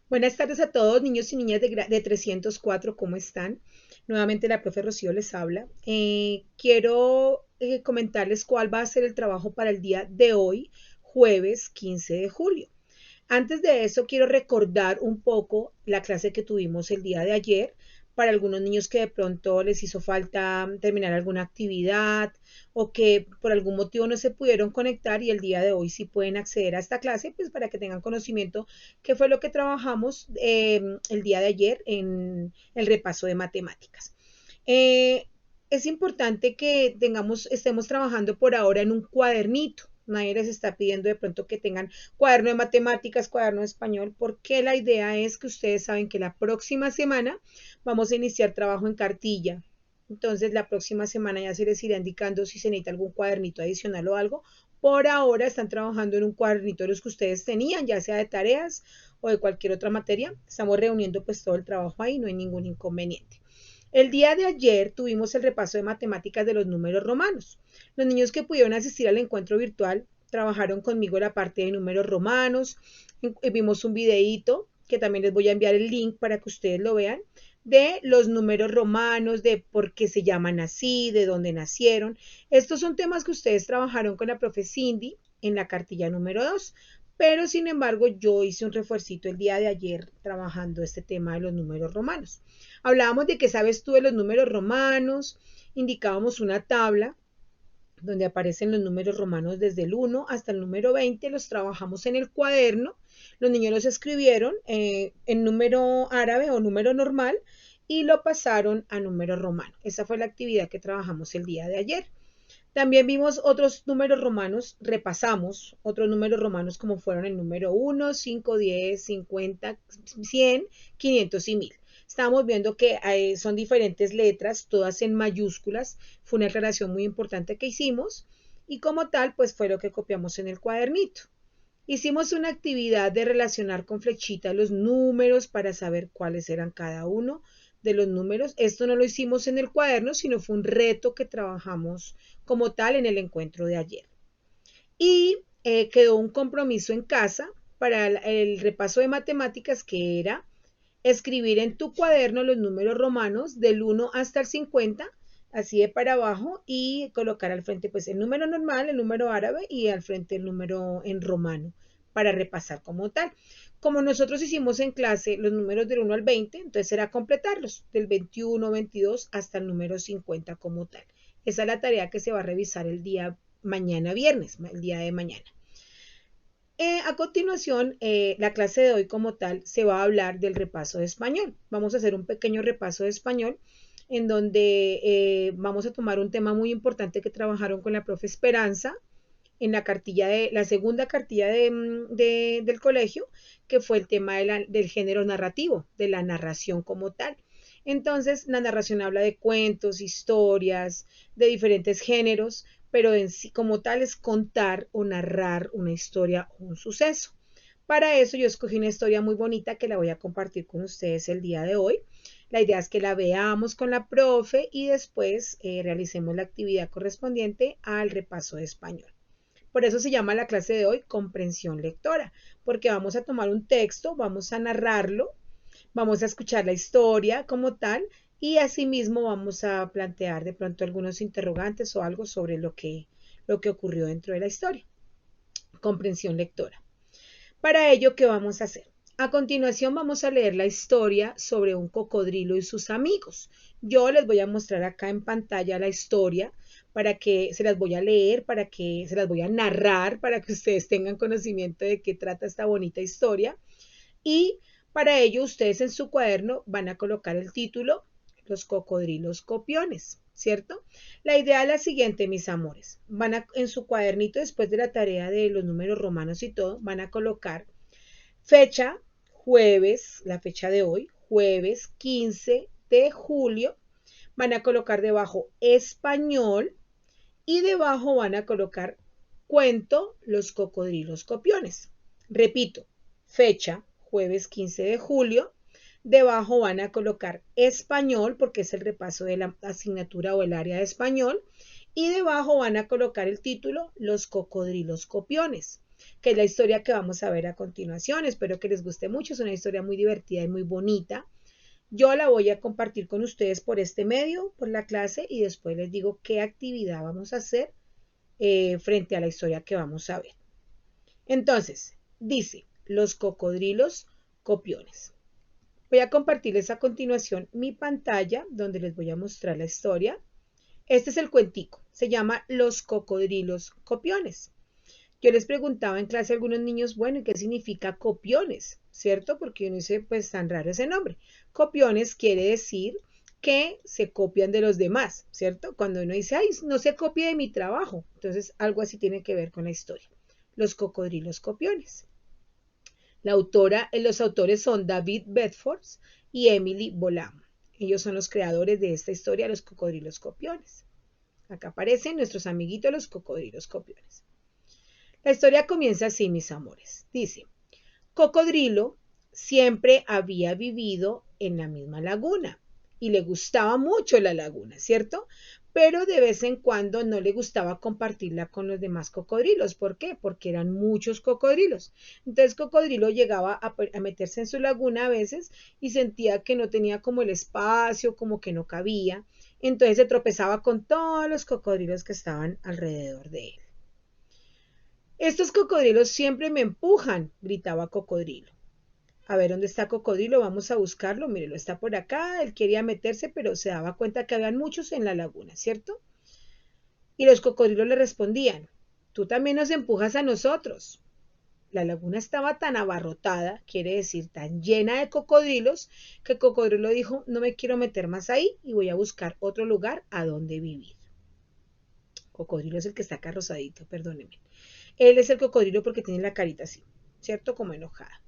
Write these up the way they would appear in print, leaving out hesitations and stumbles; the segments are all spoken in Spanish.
Buenas tardes a todos, niños y niñas de 304, ¿cómo están? Nuevamente la profe Rocío les habla. Quiero comentarles cuál va a ser el trabajo para el día de hoy, jueves 15 de julio. Antes de eso, quiero recordar un poco la clase que tuvimos el día de ayer para algunos niños que de pronto les hizo falta terminar alguna actividad o que por algún motivo no se pudieron conectar y el día de hoy sí pueden acceder a esta clase, pues para que tengan conocimiento qué fue lo que trabajamos el día de ayer en el repaso de matemáticas. Eh, es importante que estemos trabajando por ahora en un cuadernito. Nadie les está pidiendo de pronto que tengan cuaderno de matemáticas, cuaderno de español, porque la idea es que ustedes saben que la próxima semana vamos a iniciar trabajo en cartilla. Entonces, la próxima semana ya se les irá indicando si se necesita algún cuadernito adicional o algo. Por ahora están trabajando en un cuadernito de los que ustedes tenían, ya sea de tareas o de cualquier otra materia. Estamos reuniendo pues todo el trabajo ahí, no hay ningún inconveniente. El día de ayer tuvimos el repaso de matemáticas de los números romanos. Los niños que pudieron asistir al encuentro virtual trabajaron conmigo la parte de números romanos. Vimos un videíto que también les voy a enviar el link para que ustedes lo vean, de los números romanos, de por qué se llaman así, de dónde nacieron. Estos son temas que ustedes trabajaron con la profe Cindy en la cartilla número 2, pero sin embargo yo hice un refuercito el día de ayer trabajando este tema de los números romanos. Hablábamos de qué sabes tú de los números romanos, indicábamos una tabla donde aparecen los números romanos desde el 1 hasta el número 20, los trabajamos en el cuaderno, los niños los escribieron en número árabe o número normal y lo pasaron a número romano. Esa fue la actividad que trabajamos el día de ayer. También vimos otros números romanos, repasamos otros números romanos como fueron el número 1, 5, 10, 50, 100, 500 y 1000. Estábamos viendo que son diferentes letras, todas en mayúsculas. Fue una aclaración muy importante que hicimos y como tal, pues fue lo que copiamos en el cuadernito. Hicimos una actividad de relacionar con flechita los números para saber cuáles eran cada uno de los números. Esto no lo hicimos en el cuaderno, sino fue un reto que trabajamos como tal en el encuentro de ayer. Y quedó un compromiso en casa para el repaso de matemáticas que era escribir en tu cuaderno los números romanos del 1 hasta el 50, así de para abajo, y colocar al frente pues el número normal, el número árabe y al frente el número en romano para repasar como tal. Como nosotros hicimos en clase los números del 1 al 20, entonces era completarlos del 21, 22 hasta el número 50 como tal. Esa es la tarea que se va a revisar el día mañana viernes, el día de mañana. A continuación, la clase de hoy como tal se va a hablar del repaso de español. Vamos a hacer un pequeño repaso de español en donde vamos a tomar un tema muy importante que trabajaron con la profe Esperanza en la cartilla de la segunda cartilla del colegio, que fue el tema del género narrativo, de la narración como tal. Entonces, la narración habla de cuentos, historias, de diferentes géneros, pero en sí, como tal es contar o narrar una historia o un suceso. Para eso yo escogí una historia muy bonita que la voy a compartir con ustedes el día de hoy. La idea es que la veamos con la profe y después realicemos la actividad correspondiente al repaso de español. Por eso se llama la clase de hoy comprensión lectora, porque vamos a tomar un texto, vamos a narrarlo, vamos a escuchar la historia como tal y asimismo vamos a plantear de pronto algunos interrogantes o algo sobre lo que ocurrió dentro de la historia. Comprensión lectora. Para ello, ¿qué vamos a hacer? A continuación vamos a leer la historia sobre un cocodrilo y sus amigos. Yo les voy a mostrar acá en pantalla la historia para que se las voy a leer, para que se las voy a narrar, para que ustedes tengan conocimiento de qué trata esta bonita historia. Y para ello ustedes en su cuaderno van a colocar el título Los cocodrilos copiones, ¿cierto? La idea es la siguiente, mis amores. En su cuadernito, después de la tarea de los números romanos y todo, van a colocar fecha, jueves, la fecha de hoy, jueves 15 de julio. Van a colocar debajo español y debajo van a colocar cuento Los cocodrilos copiones. Repito, fecha, jueves 15 de julio. Debajo van a colocar español porque es el repaso de la asignatura o el área de español. Y debajo van a colocar el título Los cocodrilos copiones. que es la historia que vamos a ver a continuación. Espero que les guste mucho, es una historia muy divertida y muy bonita. Yo la voy a compartir con ustedes por este medio, por la clase, y después les digo qué actividad vamos a hacer frente a la historia que vamos a ver. Entonces, dice, los cocodrilos copiones. Voy a compartirles a continuación mi pantalla donde les voy a mostrar la historia. Este es el cuentico, se llama Los cocodrilos copiones. Yo les preguntaba en clase a algunos niños, bueno, ¿y qué significa copiones? ¿Cierto? Porque uno dice, pues tan raro ese nombre. Copiones quiere decir que se copian de los demás, ¿cierto? Cuando uno dice, ay, no se copie de mi trabajo. Entonces, algo así tiene que ver con la historia. Los cocodrilos copiones. Los autores son David Bedford y Emily Bolam. Ellos son los creadores de esta historia, los cocodrilos copiones. Acá aparecen nuestros amiguitos los cocodrilos copiones. La historia comienza así, mis amores. Dice, Cocodrilo siempre había vivido en la misma laguna y le gustaba mucho la laguna, ¿cierto? Pero de vez en cuando no le gustaba compartirla con los demás cocodrilos. ¿Por qué? Porque eran muchos cocodrilos. Entonces Cocodrilo llegaba a meterse en su laguna a veces y sentía que no tenía como el espacio, como que no cabía. Entonces se tropezaba con todos los cocodrilos que estaban alrededor de él. Estos cocodrilos siempre me empujan, gritaba Cocodrilo. A ver, ¿dónde está Cocodrilo? Vamos a buscarlo. Mírelo, está por acá. Él quería meterse, pero se daba cuenta que habían muchos en la laguna, ¿cierto? Y los cocodrilos le respondían, tú también nos empujas a nosotros. La laguna estaba tan abarrotada, quiere decir tan llena de cocodrilos, que Cocodrilo dijo, no me quiero meter más ahí y voy a buscar otro lugar a donde vivir. Cocodrilo es el que está acá rosadito, perdónenme. Él es el cocodrilo porque tiene la carita así, ¿cierto? Como enojada.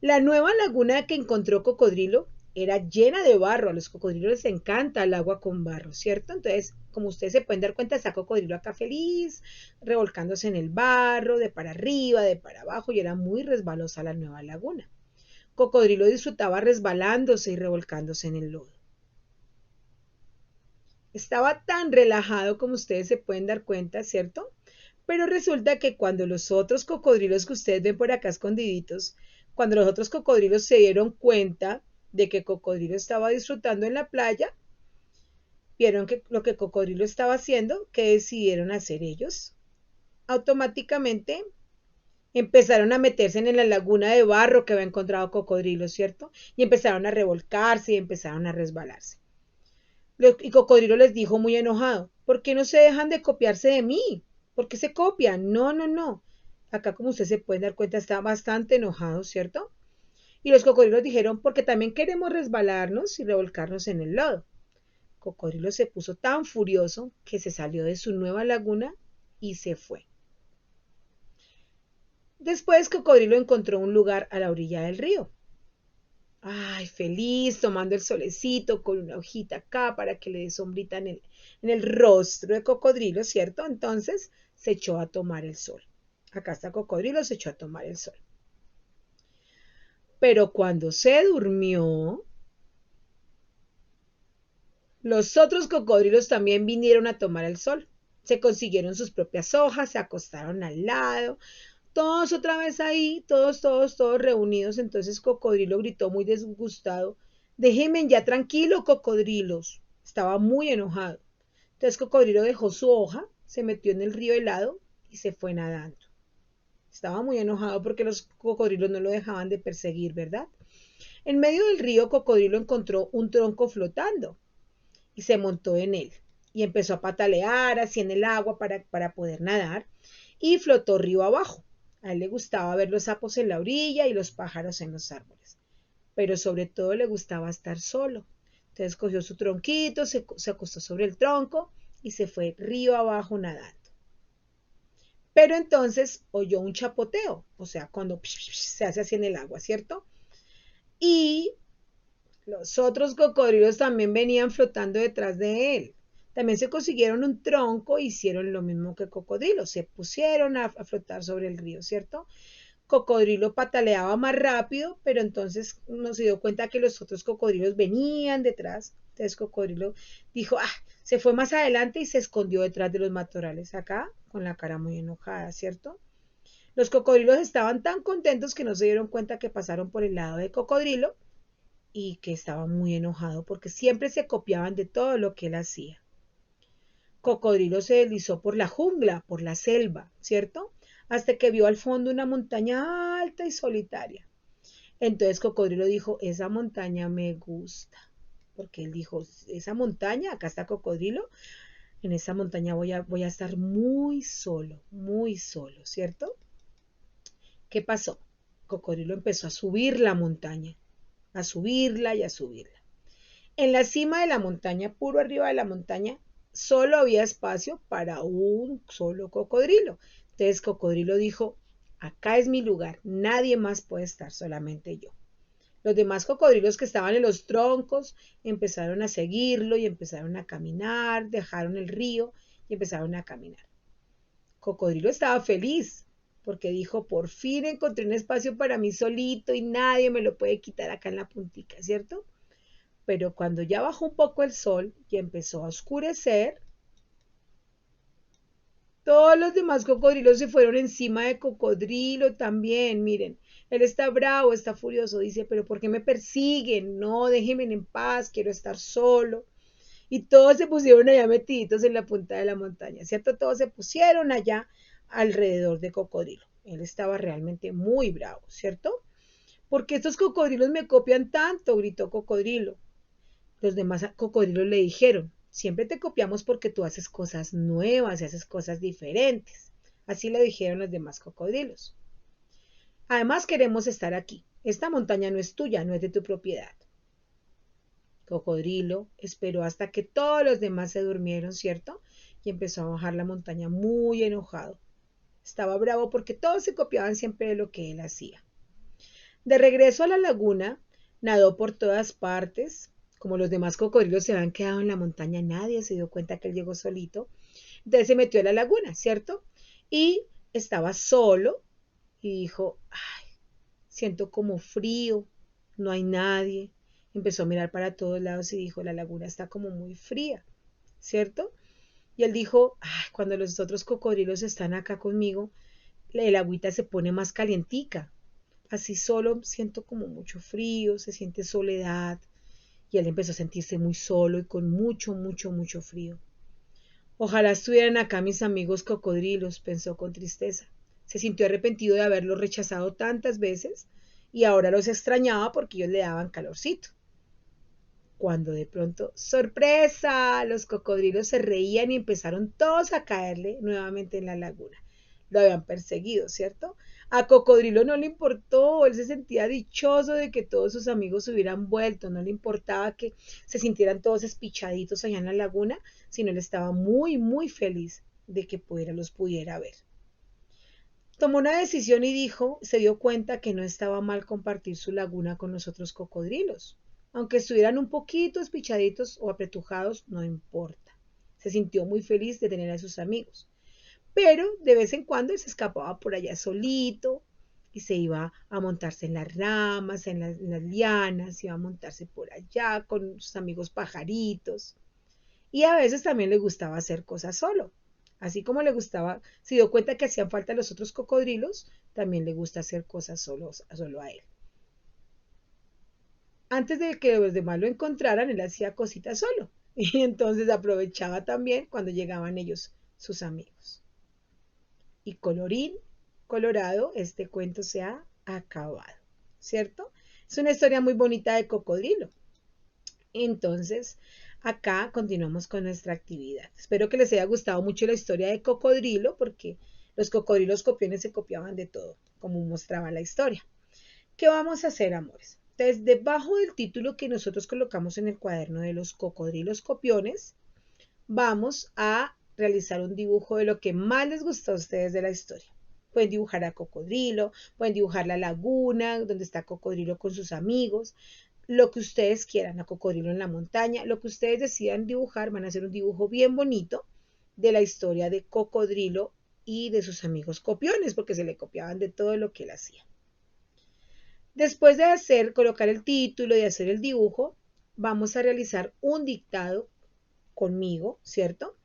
La nueva laguna que encontró Cocodrilo era llena de barro. A los cocodrilos les encanta el agua con barro, ¿cierto? Entonces, como ustedes se pueden dar cuenta, está Cocodrilo acá feliz, revolcándose en el barro, de para arriba, de para abajo, y era muy resbalosa la nueva laguna. Cocodrilo disfrutaba resbalándose y revolcándose en el lodo. Estaba tan relajado como ustedes se pueden dar cuenta, ¿cierto? Pero resulta que cuando los otros cocodrilos que ustedes ven por acá escondiditos, cuando los otros cocodrilos se dieron cuenta de que Cocodrilo estaba disfrutando en la playa, vieron que lo que Cocodrilo estaba haciendo, ¿qué decidieron hacer ellos? Automáticamente empezaron a meterse en la laguna de barro que había encontrado Cocodrilo, ¿cierto? Y empezaron a revolcarse y empezaron a resbalarse. Y Cocodrilo les dijo muy enojado, ¿por qué no se dejan de copiarse de mí? ¿Por qué se copian? No, no, no. Acá, como ustedes se pueden dar cuenta, está bastante enojado, ¿cierto? Y los cocodrilos dijeron, porque también queremos resbalarnos y revolcarnos en el lodo. Cocodrilo se puso tan furioso que se salió de su nueva laguna y se fue. Después Cocodrilo encontró un lugar a la orilla del río. Ay, feliz, tomando el solecito con una hojita acá para que le dé sombrita en el rostro de Cocodrilo, ¿cierto? Entonces se echó a tomar el sol. Acá está Cocodrilo, se echó a tomar el sol. Pero cuando se durmió, los otros cocodrilos también vinieron a tomar el sol. Se consiguieron sus propias hojas, se acostaron al lado, todos otra vez ahí, todos reunidos. Entonces Cocodrilo gritó muy disgustado, déjenme ya tranquilo, cocodrilos. Estaba muy enojado. Entonces Cocodrilo dejó su hoja, se metió en el río helado y se fue nadando. Estaba muy enojado porque los cocodrilos no lo dejaban de perseguir, ¿verdad? En medio del río Cocodrilo encontró un tronco flotando y se montó en él y empezó a patalear así en el agua para poder nadar y flotó río abajo. A él le gustaba ver los sapos en la orilla y los pájaros en los árboles, pero sobre todo le gustaba estar solo. Entonces cogió su tronquito, se acostó sobre el tronco y se fue río abajo nadando. Pero entonces oyó un chapoteo, o sea, cuando se hace así en el agua, ¿cierto? Y los otros cocodrilos también venían flotando detrás de él. También se consiguieron un tronco e hicieron lo mismo que Cocodrilo. Se pusieron a flotar sobre el río, ¿cierto? Cocodrilo pataleaba más rápido, pero entonces no se dio cuenta que los otros cocodrilos venían detrás. Entonces Cocodrilo dijo, se fue más adelante y se escondió detrás de los matorrales acá, con la cara muy enojada, ¿cierto? Los cocodrilos estaban tan contentos que no se dieron cuenta que pasaron por el lado de Cocodrilo y que estaba muy enojado porque siempre se copiaban de todo lo que él hacía. Cocodrilo se deslizó por la jungla, por la selva, ¿cierto? Hasta que vio al fondo una montaña alta y solitaria. Entonces Cocodrilo dijo, esa montaña me gusta. Porque él dijo, esa montaña, acá está Cocodrilo, en esa montaña voy a estar muy solo, ¿cierto? ¿Qué pasó? Cocodrilo empezó a subir la montaña, a subirla y a subirla. En la cima de la montaña, puro arriba de la montaña, solo había espacio para un solo cocodrilo. Entonces Cocodrilo dijo, acá es mi lugar, nadie más puede estar, solamente yo. Los demás cocodrilos que estaban en los troncos empezaron a seguirlo y empezaron a caminar, dejaron el río y empezaron a caminar. Cocodrilo estaba feliz porque dijo, por fin encontré un espacio para mí solito y nadie me lo puede quitar acá en la puntica, ¿cierto? Pero cuando ya bajó un poco el sol y empezó a oscurecer, todos los demás cocodrilos se fueron encima de Cocodrilo también. Miren, él está bravo, está furioso. Dice, pero ¿por qué me persiguen? No, déjenme en paz, quiero estar solo. Y todos se pusieron allá metiditos en la punta de la montaña, ¿cierto? Todos se pusieron allá alrededor de Cocodrilo. Él estaba realmente muy bravo, ¿cierto? ¿Por qué estos cocodrilos me copian tanto? Gritó Cocodrilo. Los demás cocodrilos le dijeron, siempre te copiamos porque tú haces cosas nuevas y haces cosas diferentes. Así le dijeron los demás cocodrilos. Además queremos estar aquí. Esta montaña no es tuya, no es de tu propiedad. Cocodrilo esperó hasta que todos los demás se durmieron, ¿cierto? Y empezó a bajar la montaña muy enojado. Estaba bravo porque todos se copiaban siempre de lo que él hacía. De regreso a la laguna, nadó por todas partes. Como los demás cocodrilos se habían quedado en la montaña, nadie se dio cuenta que él llegó solito. Entonces se metió a la laguna, ¿cierto? Y estaba solo y dijo, ay, siento como frío, no hay nadie. Empezó a mirar para todos lados y dijo, la laguna está como muy fría, ¿cierto? Y él dijo, ay, cuando los otros cocodrilos están acá conmigo, el agüita se pone más calientica. Así solo siento como mucho frío, se siente soledad. Y él empezó a sentirse muy solo y con mucho frío. Ojalá estuvieran acá mis amigos cocodrilos, pensó con tristeza. Se sintió arrepentido de haberlos rechazado tantas veces y ahora los extrañaba porque ellos le daban calorcito. Cuando de pronto, ¡sorpresa! Los cocodrilos se reían y empezaron todos a caerle nuevamente en la laguna. Lo habían perseguido, ¿cierto? A Cocodrilo no le importó, él se sentía dichoso de que todos sus amigos hubieran vuelto, no le importaba que se sintieran todos espichaditos allá en la laguna, sino él estaba muy feliz de que los pudiera ver. Tomó una decisión y se dio cuenta que no estaba mal compartir su laguna con los otros cocodrilos. Aunque estuvieran un poquito espichaditos o apretujados, no importa. Se sintió muy feliz de tener a sus amigos. Pero de vez en cuando él se escapaba por allá solito y se iba a montarse en las ramas, en las lianas, iba a montarse por allá con sus amigos pajaritos. Y a veces también le gustaba hacer cosas solo. Así como le gustaba, se dio cuenta que hacían falta los otros cocodrilos, también le gusta hacer cosas solo a él. Antes de que los demás lo encontraran, él hacía cositas solo. Y entonces aprovechaba también cuando llegaban ellos, sus amigos. Y colorín colorado, este cuento se ha acabado, ¿cierto? Es una historia muy bonita de cocodrilo. Entonces, acá continuamos con nuestra actividad. Espero que les haya gustado mucho la historia de Cocodrilo, porque los cocodrilos copiones se copiaban de todo, como mostraba la historia. ¿Qué vamos a hacer, amores? Entonces, debajo del título que nosotros colocamos en el cuaderno de los cocodrilos copiones, vamos a realizar un dibujo de lo que más les gustó a ustedes de la historia. Pueden dibujar a Cocodrilo, pueden dibujar la laguna, donde está Cocodrilo con sus amigos, lo que ustedes quieran, a Cocodrilo en la montaña, lo que ustedes decidan dibujar, van a hacer un dibujo bien bonito de la historia de Cocodrilo y de sus amigos copiones, porque se le copiaban de todo lo que él hacía. Después de colocar el título y hacer el dibujo, vamos a realizar un dictado conmigo, ¿cierto?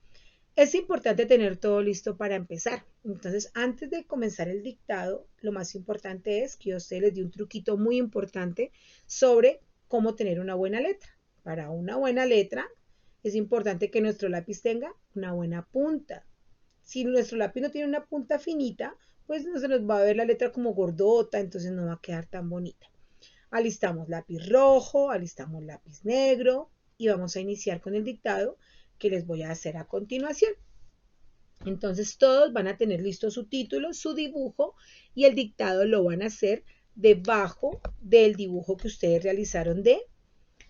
Es importante tener todo listo para empezar. Entonces, antes de comenzar el dictado, lo más importante es que yo a ustedes les di un truquito muy importante sobre cómo tener una buena letra. Para una buena letra es importante que nuestro lápiz tenga una buena punta. Si nuestro lápiz no tiene una punta finita, pues no se nos va a ver la letra como gordota, entonces no va a quedar tan bonita. Alistamos lápiz rojo, alistamos lápiz negro y vamos a iniciar con el dictado que les voy a hacer a continuación. Entonces todos van a tener listo su título, su dibujo y el dictado lo van a hacer debajo del dibujo que ustedes realizaron de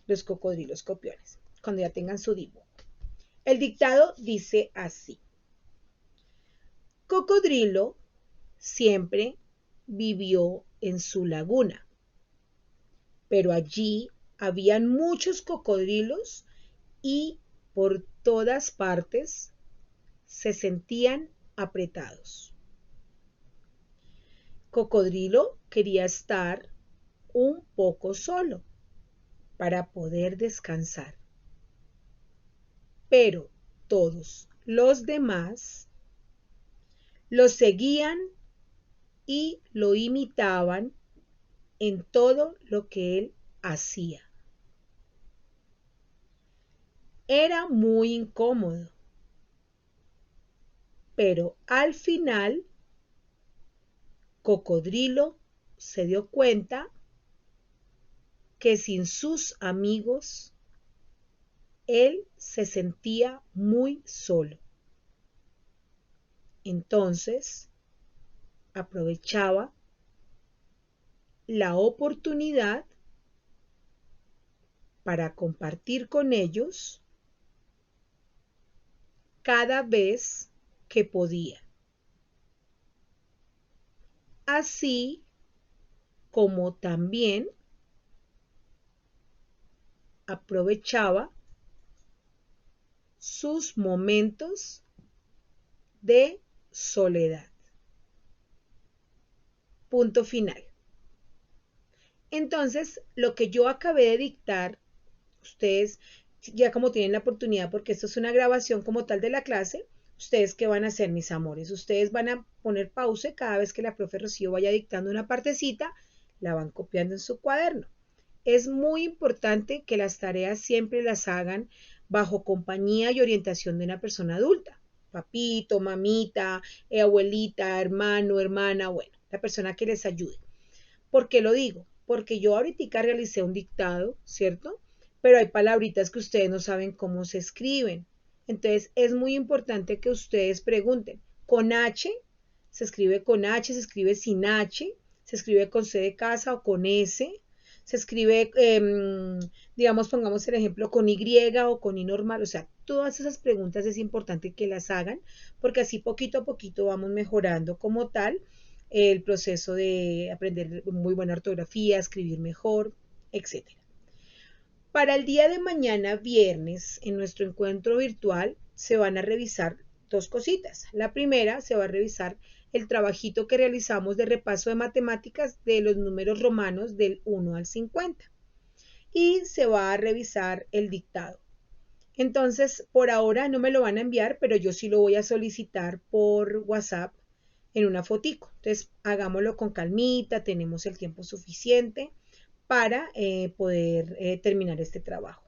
los cocodrilos copiones, cuando ya tengan su dibujo. El dictado dice así. Cocodrilo siempre vivió en su laguna, pero allí habían muchos cocodrilos y por todas partes se sentían apretados. Cocodrilo quería estar un poco solo para poder descansar, pero todos los demás lo seguían y lo imitaban en todo lo que él hacía. Era muy incómodo, pero al final Cocodrilo se dio cuenta que sin sus amigos él se sentía muy solo. Entonces aprovechaba la oportunidad para compartir con ellos cada vez que podía. Así como también aprovechaba sus momentos de soledad. Punto final. Entonces, lo que yo acabé de dictar, ustedes ya como tienen la oportunidad, porque esto es una grabación como tal de la clase, ustedes qué van a hacer, mis amores, ustedes van a poner pausa cada vez que la profe Rocío vaya dictando una partecita, la van copiando en su cuaderno. Es muy importante que las tareas siempre las hagan bajo compañía y orientación de una persona adulta, papito, mamita, abuelita, hermano, hermana, bueno, la persona que les ayude. ¿Por qué lo digo? Porque yo ahorita realicé un dictado, ¿cierto? Pero hay palabritas que ustedes no saben cómo se escriben. Entonces es muy importante que ustedes pregunten. Con H, se escribe con H, se escribe sin H, se escribe con C de casa o con S, se escribe, digamos, pongamos el ejemplo con Y o con I normal. O sea, todas esas preguntas es importante que las hagan porque así poquito a poquito vamos mejorando como tal el proceso de aprender muy buena ortografía, escribir mejor, etc. Para el día de mañana, viernes, en nuestro encuentro virtual, se van a revisar dos cositas. La primera, se va a revisar el trabajito que realizamos de repaso de matemáticas de los números romanos del 1 al 50. Y se va a revisar el dictado. Entonces, por ahora no me lo van a enviar, pero yo sí lo voy a solicitar por WhatsApp en una fotico. Entonces, hagámoslo con calmita, tenemos el tiempo suficiente para poder terminar este trabajo.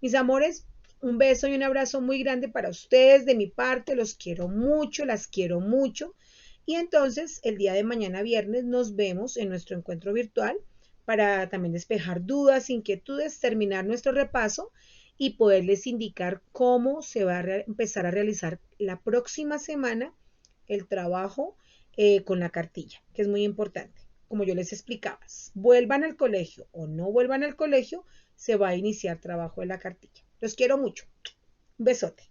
Mis amores, un beso y un abrazo muy grande para ustedes de mi parte. Los quiero mucho, las quiero mucho. Y entonces, el día de mañana viernes nos vemos en nuestro encuentro virtual para también despejar dudas, inquietudes, terminar nuestro repaso y poderles indicar cómo se va a empezar a realizar la próxima semana el trabajo con la cartilla, que es muy importante. Como yo les explicaba, vuelvan al colegio o no vuelvan al colegio, se va a iniciar trabajo de la cartilla. Los quiero mucho. Un besote.